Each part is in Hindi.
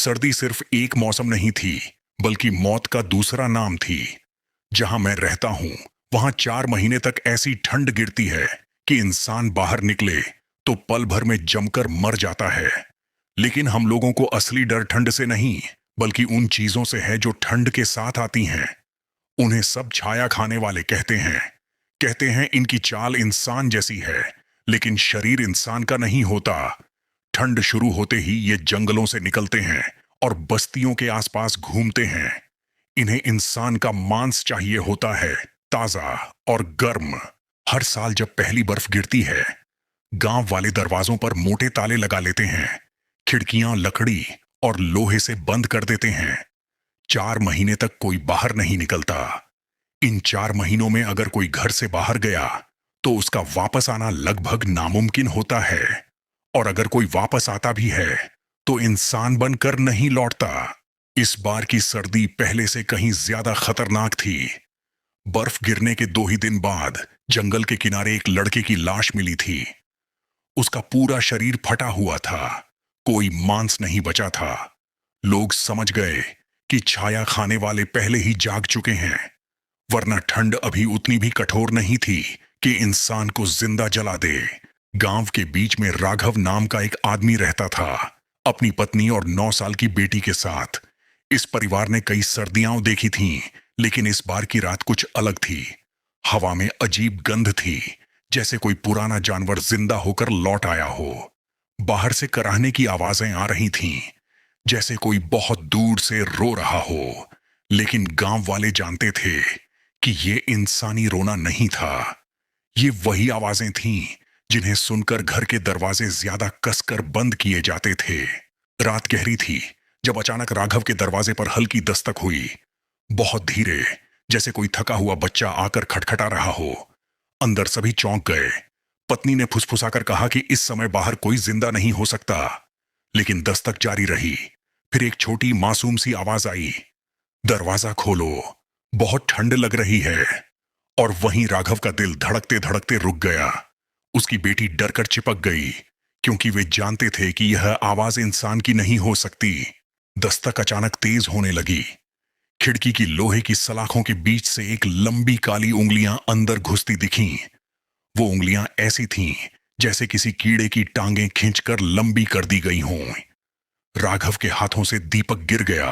सर्दी सिर्फ एक मौसम नहीं थी, बल्कि मौत का दूसरा नाम थी। जहां मैं रहता हूं, वहां 4 महीने तक ऐसी ठंड गिरती है कि इंसान बाहर निकले तो पल भर में जमकर मर जाता है। लेकिन हम लोगों को असली डर ठंड से नहीं, बल्कि उन चीजों से है जो ठंड के साथ आती हैं। उन्हें सब छाया खाने वाले कहते हैं इनकी चाल इंसान जैसी है, लेकिन शरीर इंसान का नहीं होता। ठंड शुरू होते ही ये जंगलों से निकलते हैं और बस्तियों के आसपास घूमते हैं। इन्हें इंसान का मांस चाहिए होता है, ताजा और गर्म। हर साल जब पहली बर्फ गिरती है, गांव वाले दरवाजों पर मोटे ताले लगा लेते हैं, खिड़कियां लकड़ी और लोहे से बंद कर देते हैं। 4 महीने तक कोई बाहर नहीं निकलता। इन 4 महीनों में अगर कोई घर से बाहर गया तो उसका वापस आना लगभग नामुमकिन होता है। और अगर कोई वापस आता भी है तो इंसान बनकर नहीं लौटता। इस बार की सर्दी पहले से कहीं ज्यादा खतरनाक थी। बर्फ गिरने के 2 ही दिन बाद जंगल के किनारे एक लड़के की लाश मिली थी। उसका पूरा शरीर फटा हुआ था, कोई मांस नहीं बचा था। लोग समझ गए कि छाया खाने वाले पहले ही जाग चुके हैं, वरना ठंड अभी उतनी भी कठोर नहीं थी कि इंसान को जिंदा जला दे। गांव के बीच में राघव नाम का एक आदमी रहता था, अपनी पत्नी और 9 साल की बेटी के साथ। इस परिवार ने कई सर्दियां देखी थीं, लेकिन इस बार की रात कुछ अलग थी। हवा में अजीब गंध थी, जैसे कोई पुराना जानवर जिंदा होकर लौट आया हो। बाहर से कराहने की आवाजें आ रही थीं, जैसे कोई बहुत दूर से रो रहा हो। लेकिन गांव वाले जानते थे कि ये इंसानी रोना नहीं था। ये वही आवाजें थीं जिन्हें सुनकर घर के दरवाजे ज्यादा कसकर बंद किए जाते थे। रात गहरी थी जब अचानक राघव के दरवाजे पर हल्की दस्तक हुई, बहुत धीरे, जैसे कोई थका हुआ बच्चा आकर खटखटा रहा हो। अंदर सभी चौंक गए। पत्नी ने फुसफुसाकर कहा कि इस समय बाहर कोई जिंदा नहीं हो सकता, लेकिन दस्तक जारी रही। फिर एक छोटी मासूम सी आवाज आई, दरवाजा खोलो, बहुत ठंड लग रही है। और वहीं राघव का दिल धड़कते धड़कते रुक गया। उसकी बेटी डरकर चिपक गई, क्योंकि वे जानते थे कि यह आवाज इंसान की नहीं हो सकती। दस्तक अचानक तेज होने लगी। खिड़की की लोहे की सलाखों के बीच से एक लंबी काली उंगलियां अंदर घुसती दिखीं। वो उंगलियां ऐसी थीं जैसे किसी कीड़े की टांगें खींचकर लंबी कर दी गई हों। राघव के हाथों से दीपक गिर गया।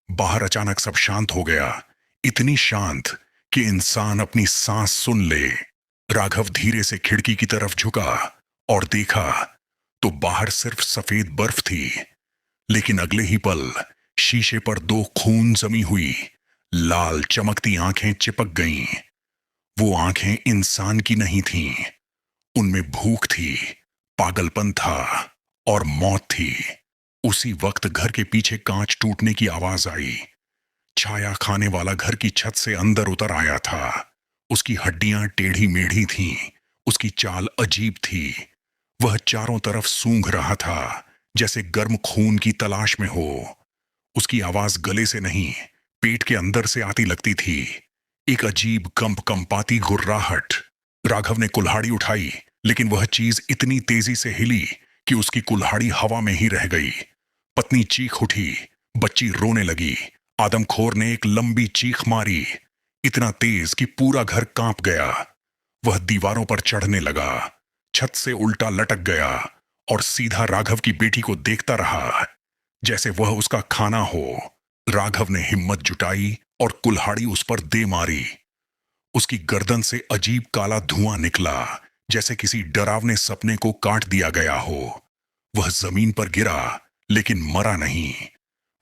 बाहर अचानक सब शांत हो गया, इतनी शांत कि इंसान अपनी सांस सुन ले। राघव धीरे से खिड़की की तरफ झुका और देखा तो बाहर सिर्फ सफेद बर्फ थी। लेकिन अगले ही पल शीशे पर 2 खून जमी हुई लाल चमकती आंखें चिपक गईं। वो आंखें इंसान की नहीं थीं। उनमें भूख थी, पागलपन था और मौत थी। उसी वक्त घर के पीछे कांच टूटने की आवाज आई। छाया खाने वाला घर की छत से अंदर उतर आया था। उसकी हड्डियां टेढ़ी मेढ़ी थीं, उसकी चाल अजीब थी। वह चारों तरफ सूंघ रहा था, जैसे गर्म खून की तलाश में हो। उसकी आवाज गले से नहीं, पेट के अंदर से आती लगती थी, एक अजीब कंपाती गुर्राहट। राघव ने कुल्हाड़ी उठाई, लेकिन वह चीज इतनी तेजी से हिली कि उसकी कुल्हाड़ी हवा में ही रह गई। पत्नी चीख उठी, बच्ची रोने लगी। आदमखोर ने एक लंबी चीख मारी, इतना तेज कि पूरा घर कांप गया। वह दीवारों पर चढ़ने लगा, छत से उल्टा लटक गया और सीधा राघव की बेटी को देखता रहा, जैसे वह उसका खाना हो। राघव ने हिम्मत जुटाई और कुल्हाड़ी उस पर दे मारी। उसकी गर्दन से अजीब काला धुआं निकला, जैसे किसी डरावने सपने को काट दिया गया हो। वह जमीन पर गिरा, लेकिन मरा नहीं।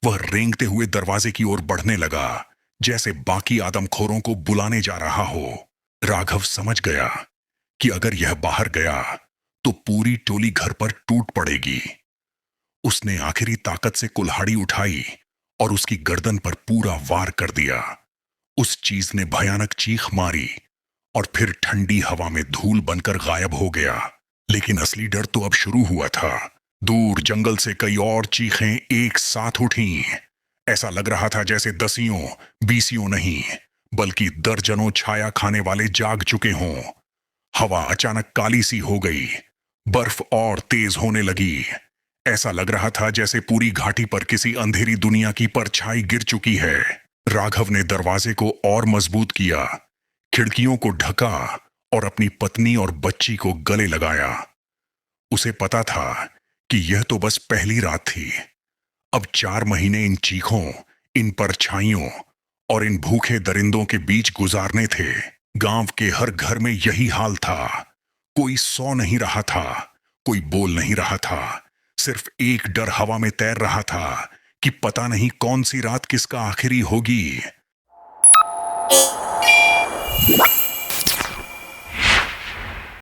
वह रेंगते हुए दरवाजे की ओर बढ़ने लगा, जैसे बाकी आदमखोरों को बुलाने जा रहा हो। राघव समझ गया कि अगर यह बाहर गया तो पूरी टोली घर पर टूट पड़ेगी। उसने आखिरी ताकत से कुल्हाड़ी उठाई और उसकी गर्दन पर पूरा वार कर दिया। उस चीज ने भयानक चीख मारी और फिर ठंडी हवा में धूल बनकर गायब हो गया। लेकिन असली डर तो अब शुरू हुआ था। दूर जंगल से कई और चीखें एक साथ उठीं। ऐसा लग रहा था जैसे 10 20 नहीं, बल्कि दर्जनों छाया खाने वाले जाग चुके हों। हवा अचानक काली सी हो गई, बर्फ और तेज होने लगी। ऐसा लग रहा था जैसे पूरी घाटी पर किसी अंधेरी दुनिया की परछाई गिर चुकी है। राघव ने दरवाजे को और मजबूत किया, खिड़कियों को ढका और अपनी पत्नी और बच्ची को गले लगाया। उसे पता था कि यह तो बस पहली रात थी। अब 4 महीने इन चीखों, इन परछाइयों और इन भूखे दरिंदों के बीच गुजारने थे। गांव के हर घर में यही हाल था। कोई सो नहीं रहा था, कोई बोल नहीं रहा था। सिर्फ एक डर हवा में तैर रहा था कि पता नहीं कौन सी रात किसका आखिरी होगी।